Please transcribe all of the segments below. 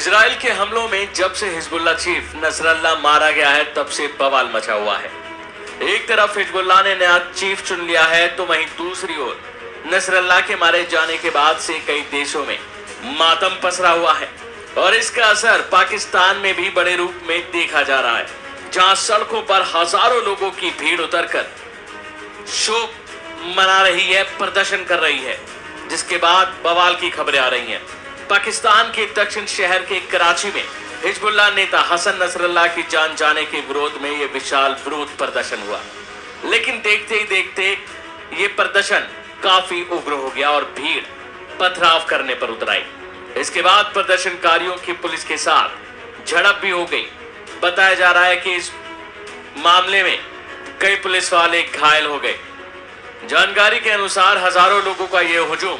Israel के हमलों में जब से हिजबुल्लाह चीफ नसरल्लाह मारा गया है तब से बवाल मचा हुआ है। एक तरफ हिजबुल्लाह ने नया चीफ चुन लिया है तो वहीं दूसरी ओर नसरल्लाह के मारे जाने के बाद से कई देशों में मातम पसरा हुआ है और इसका असर पाकिस्तान में भी बड़े रूप में देखा जा रहा है, जहां सड़कों पर हजारों लोगों की भीड़ उतरकर शोक मना रही है, प्रदर्शन कर रही है, जिसके बाद बवाल की खबरें आ रही हैं। पाकिस्तान के दक्षिण शहर के कराची में हिजबुल्लाह नेता हसन नसरल्लाह की जान जाने के विरोध में यह विशाल विरोध प्रदर्शन हुआ, लेकिन देखते ही देखते ये प्रदर्शन काफी उग्र हो गया और भीड़ पथराव करने पर उतर आई। इसके बाद प्रदर्शनकारियों की पुलिस के साथ झड़प भी हो गई। बताया जा रहा है कि इस मामले में कई पुलिस वाले घायल हो गए। जानकारी के अनुसार हजारों लोगों का यह हुजूम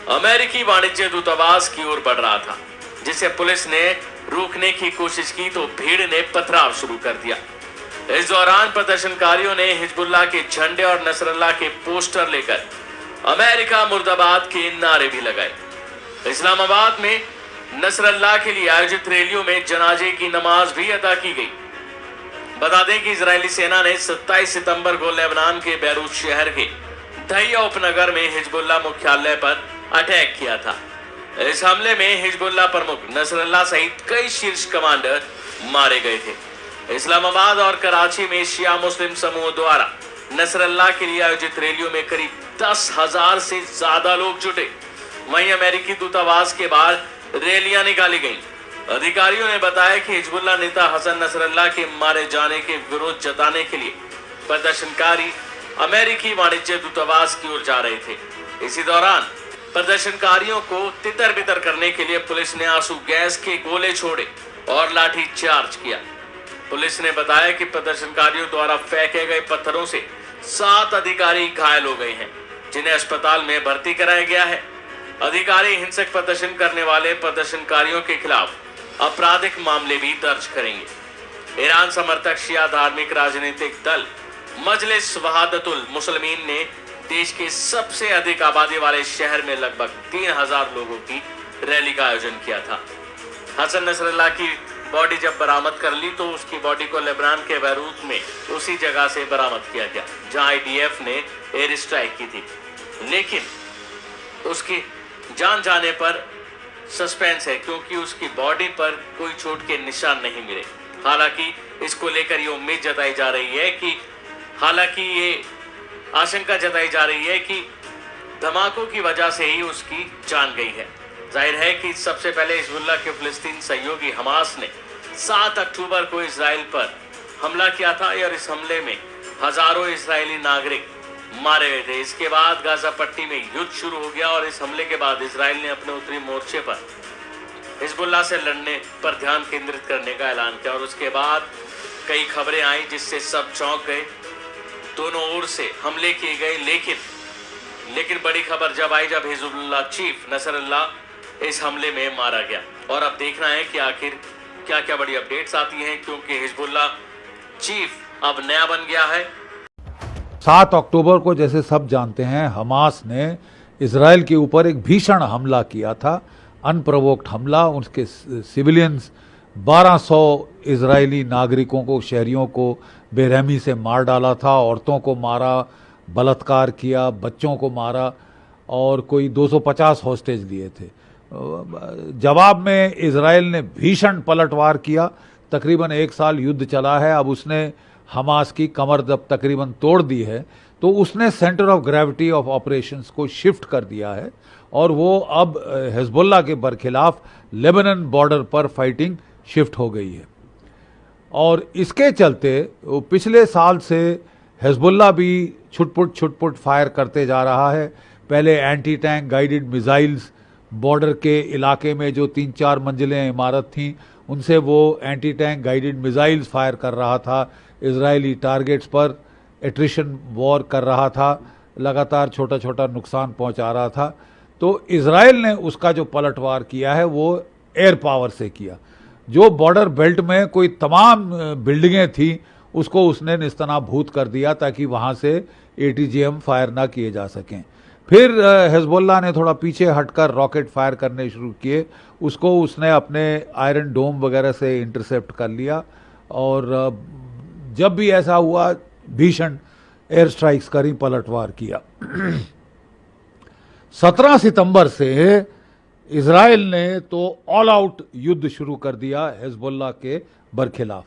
अमेरिकी वाणिज्य दूतावास की ओर बढ़ रहा था, जिसे पुलिस ने रोकने की कोशिश की तो भीड़ ने पथराव शुरू कर दिया। इस दौरान प्रदर्शनकारियों ने हिजबुल्लाह के झंडे और नसरल्लाह के पोस्टर लेकर अमेरिका मुर्दाबाद के नारे भी लगाए। इस्लामाबाद में नसरल्लाह के लिए आयोजित रैलियों में जनाजे की नमाज भी अदा की गई। बता दें कि इजरायली सेना ने 27 सितंबर को लेबनान के बैरूत शहर के दहिया उपनगर में हिजबुल्लाह मुख्यालय पर अटैक किया था। इस हमले में हिजबुल्लाह प्रमुख नसरल्लाह सहित कई शीर्ष कमांडर मारे गए थे। इस्लामाबाद और कराची में शिया मुस्लिम समूह द्वारा नसरल्लाह के लिए आयोजित रैलियों में करीब 10,000 से ज्यादा लोग जुटे। वहीं अमेरिकी दूतावास के बाहर रैलियां निकाली गईं। अधिकारियों ने बताया कि हिजबुल्लाह नेता हसन नसरल्लाह के मारे जाने के विरोध जताने के लिए प्रदर्शनकारी अमेरिकी वाणिज्य दूतावास की ओर जा रहे थे। इसी दौरान प्रदर्शनकारियों को तितर बितर करने के लिए पुलिस ने आंसू गैस के गोले छोड़े और लाठी चार्ज किया। पुलिस ने बताया कि प्रदर्शनकारियों द्वारा फेंके गए पत्थरों से 7 अधिकारी घायल हो गए हैं, जिन्हें अस्पताल में भर्ती कराया गया है। अधिकारी हिंसक प्रदर्शन करने वाले प्रदर्शनकारियों के खिलाफ आपराधिक मामले भी दर्ज करेंगे। ईरान समर्थक शिया धार्मिक राजनीतिक दल मजलिस वहादतुल मुस्लिमीन ने देश के सबसे अधिक आबादी वाले शहर में लगभग 3,000 लोगों की रैली का आयोजन किया था। हसन नसरल्लाह की बॉडी जब बरामद कर ली तो उसकी बॉडी को लेबनान के बैरूत में उसी जगह से बरामद किया गया जहां आईडीएफ ने एयर स्ट्राइक की थी, लेकिन उसकी जान जाने पर सस्पेंस है क्योंकि उसकी बॉडी पर कोई चोट के निशान नहीं मिले। हालांकि इसको लेकर ये उम्मीद जताई जा रही है कि ये आशंका जताई जा रही है कि धमाकों की वजह से ही उसकी जान गई है। जाहिर है कि सबसे पहले हिजबुल्लाह के फिलिस्तीन सहयोगी हमास ने 7 अक्टूबर को इजराइल पर हमला किया था और इस हमले में हजारों इजरायली नागरिक मारे गए थे। इसके बाद गाजा पट्टी में युद्ध शुरू हो गया और इस हमले के बाद इजराइल ने अपने उत्तरी मोर्चे पर हिजबुल्लाह से लड़ने पर ध्यान केंद्रित करने का ऐलान किया और उसके बाद कई खबरें आई जिससे सब चौंक गए। दोनों ओर से हमले किए गए, लेकिन बड़ी खबर जब आई जब हिजबुल्लाह चीफ नसरल्लाह इस हमले में मारा गया। और अब देखना है कि आखिर क्या क्या बड़ी अपडेट्स आती हैं, क्योंकि हिजबुल्लाह चीफ अब नया बन गया है। 7 अक्टूबर को जैसे सब जानते हैं हमास ने इजराइल के ऊपर एक भीषण हमला किया था, अनप्रोवोक्ड हमला। उसके सिविलियंस 1200 इजरायली नागरिकों को, शहरियों को बेरहमी से मार डाला था, औरतों को मारा, बलात्कार किया, बच्चों को मारा और कोई 250 हॉस्टेज लिए थे। जवाब में इजराइल ने भीषण पलटवार किया। तकरीबन 1 साल युद्ध चला है। अब उसने हमास की कमर जब तकरीबन तोड़ दी है तो उसने centre of gravity of operations को शिफ्ट कर दिया है और वो अब हिजबुल्लाह के बरखिलाफ लेबनान बॉर्डर पर फाइटिंग शिफ्ट हो गई है। और इसके चलते पिछले साल से हिजबुल्लाह भी छुटपुट फायर करते जा रहा है। पहले anti tank guided missiles border के इलाके में जो 3-4 मंजिलें इमारत थीं उनसे वो anti tank guided missiles fire कर रहा था, इजरायली टारगेट्स पर एट्रिशन वॉर कर रहा था, लगातार छोटा छोटा नुकसान पहुंचा रहा था। तो इजराइल ने उसका जो पलटवार किया है वो एयर पावर से किया। जो बॉर्डर बेल्ट में कोई तमाम बिल्डिंगें थी उसको उसने निस्तनाबूद कर दिया ताकि वहाँ से ATGM फायर ना किए जा सकें। फिर हिजबुल्लाह ने थोड़ा पीछे हटकर रॉकेट फायर करने शुरू किए, उसको उसने अपने आयरन डोम वगैरह से इंटरसेप्ट कर लिया। और जब भी ऐसा हुआ भीषण एयर स्ट्राइक्स करी, पलटवार किया। 17 सितंबर से इजराइल ने तो ऑल आउट युद्ध शुरू कर दिया हिजबुल्लाह के बरखिलाफ।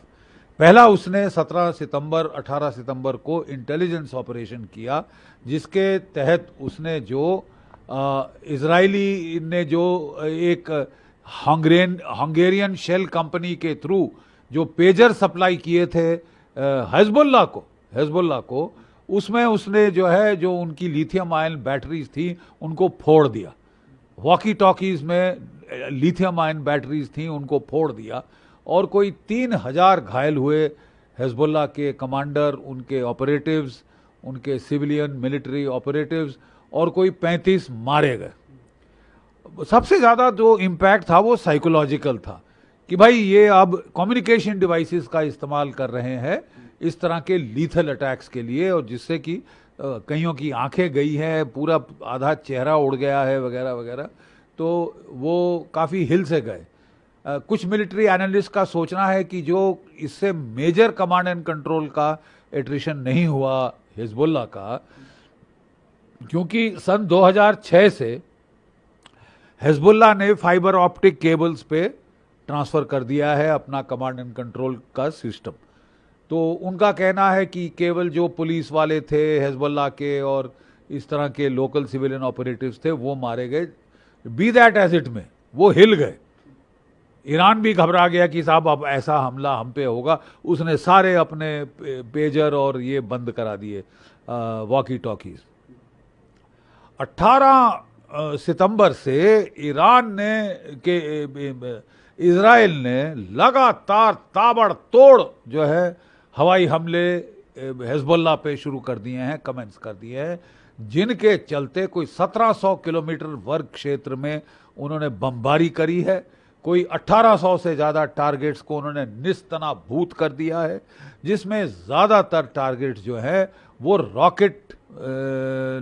पहला उसने 17 सितंबर 18 सितंबर को इंटेलिजेंस ऑपरेशन किया, जिसके तहत उसने जो इजरायली ने जो एक हंगेरियन शेल कंपनी के थ्रू जो पेजर सप्लाई किए थे हिजबुल्लाह को, उसमें उसने जो है जो उनकी लिथियम आयन बैटरीज थी उनको फोड़ दिया। वॉकी टॉकीज में लिथियम आयन बैटरीज थी, उनको फोड़ दिया। और कोई 3000 घायल हुए हिजबुल्लाह के कमांडर, उनके ऑपरेटिव्स, उनके सिविलियन मिलिट्री ऑपरेटिव्स, और कोई 35 मारे गए। सबसे ज़्यादा जो इम्पैक्ट था वो साइकोलॉजिकल था कि भाई ये अब कम्युनिकेशन डिवाइसेस का इस्तेमाल कर रहे हैं इस तरह के लीथल अटैक्स के लिए, और जिससे कि कईयों की आंखें गई हैं, पूरा आधा चेहरा उड़ गया है वगैरह वगैरह। तो वो काफ़ी हिल से गए। कुछ मिलिट्री एनालिस्ट का सोचना है कि जो इससे मेजर कमांड एंड कंट्रोल का एट्रिशन नहीं हुआ हिजबुल्लाह का, क्योंकि सन 2006 से हिजबुल्लाह ने फाइबर ऑप्टिक केबल्स पे ट्रांसफ़र कर दिया है अपना कमांड एंड कंट्रोल का सिस्टम। तो उनका कहना है कि केवल जो पुलिस वाले थे हिजबुल्लाह के और इस तरह के लोकल सिविलियन ऑपरेटिव्स थे वो मारे गए। बी दैट एज इट में, वो हिल गए। ईरान भी घबरा गया कि साहब अब ऐसा हमला हम पे होगा, उसने सारे अपने पेजर और ये बंद करा दिए, वॉकी टॉकीज। 18 सितंबर से इजराइल ने लगातार ताबड़तोड़ जो है हवाई हमले हिजबुल्लाह पे शुरू कर दिए हैं, कमेंट्स कर दिए हैं, जिनके चलते कोई 1700 किलोमीटर वर्ग क्षेत्र में उन्होंने बमबारी करी है। कोई 1800 से ज़्यादा टारगेट्स को उन्होंने निस्तनाबूत कर दिया है, जिसमें ज़्यादातर टारगेट्स जो है वो रॉकेट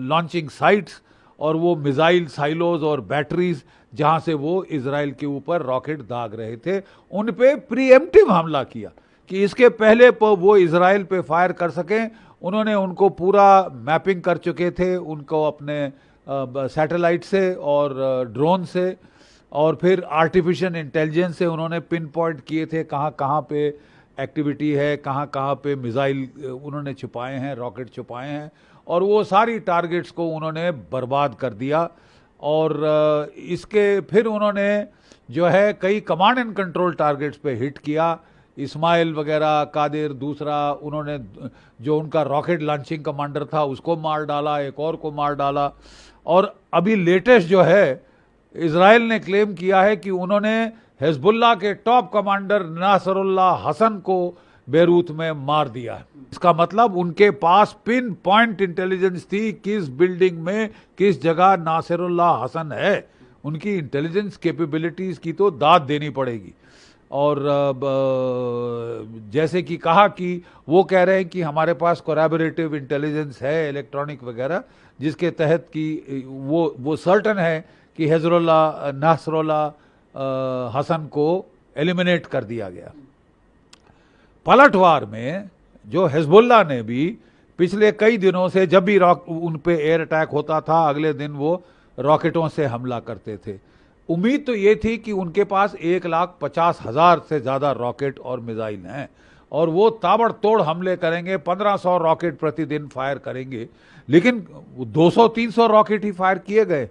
लॉन्चिंग साइट्स और वो मिसाइल साइलोज और बैटरीज जहां से वो इजराइल के ऊपर रॉकेट दाग रहे थे, उन पे प्रीएम्प्टिव हमला किया कि इसके पहले वो इजराइल पे फायर कर सकें। उन्होंने उनको पूरा मैपिंग कर चुके थे, उनको अपने सैटेलाइट से और ड्रोन से, और फिर आर्टिफिशियल इंटेलिजेंस से उन्होंने पिन पॉइंट किए थे कहाँ कहाँ पे एक्टिविटी है, कहाँ कहाँ पे मिसाइल उन्होंने छुपाए हैं, रॉकेट छुपाए हैं, और वो सारी टारगेट्स को उन्होंने बर्बाद कर दिया। और इसके फिर उन्होंने जो है कई कमांड एंड कंट्रोल टारगेट्स पे हिट किया। इस्माइल वगैरह कादिर, दूसरा उन्होंने जो उनका रॉकेट लॉन्चिंग कमांडर था उसको मार डाला, एक और को मार डाला। और अभी लेटेस्ट जो है इजराइल ने क्लेम किया है कि उन्होंने हिजबुल्लाह के टॉप कमांडर नासरुल्लाह हसन को बेरूत में मार दिया है। इसका मतलब उनके पास पिन पॉइंट इंटेलिजेंस थी किस बिल्डिंग में किस जगह नासरुल्लाह हसन है। उनकी इंटेलिजेंस कैपेबिलिटीज की तो दाद देनी पड़ेगी। और जैसे कि कहा कि वो कह रहे हैं कि हमारे पास कोलैबोरेटिव इंटेलिजेंस है, इलेक्ट्रॉनिक वगैरह, जिसके तहत कि वो सर्टन है कि नासरुल्लाह हसन को एलिमिनेट कर दिया गया। पलटवार में जो हिजबुल्लाह ने भी पिछले कई दिनों से जब भी उन पे एयर अटैक होता था अगले दिन वो रॉकेटों से हमला करते थे। उम्मीद तो ये थी कि उनके पास 1,50,000 से ज़्यादा रॉकेट और मिसाइल हैं और वो ताबड़तोड़ हमले करेंगे, 1500 रॉकेट प्रतिदिन फायर करेंगे, लेकिन 200-300 रॉकेट ही फायर किए गए।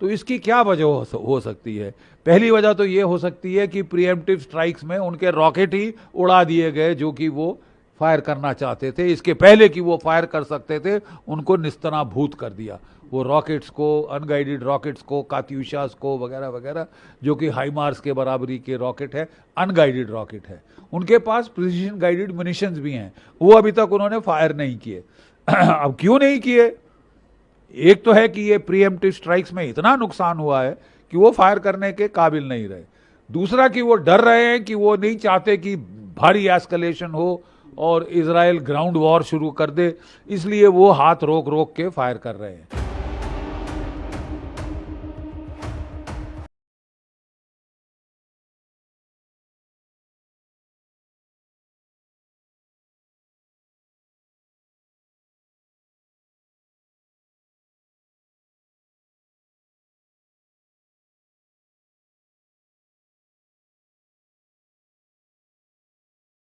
तो इसकी क्या वजह हो सकती है? पहली वजह तो ये हो सकती है कि प्रीएम्प्टिव स्ट्राइक्स में उनके रॉकेट ही उड़ा दिए गए जो कि वो फायर करना चाहते थे। इसके पहले कि वो फायर कर सकते थे उनको निस्तनाभूत कर दिया। वो रॉकेट्स को, अनगाइडेड रॉकेट्स को, कात्यूशास को वगैरह वगैरह, जो कि हाइमार्स के बराबरी के रॉकेट है, अनगाइडेड रॉकेट है। उनके पास प्रिसीजन गाइडेड म्यूनिशंस भी हैं, वो अभी तक उन्होंने फायर नहीं किए। अब क्यों नहीं किए? एक तो है कि ये प्रीएम्प्टिव स्ट्राइक्स में इतना नुकसान हुआ है कि वो फायर करने के काबिल नहीं रहे। दूसरा कि वो डर रहे हैं कि वो नहीं चाहते कि भारी एस्केलेशन हो और इजराइल ग्राउंड वॉर शुरू कर दे, इसलिए वो हाथ रोक रोक के फायर कर रहे हैं।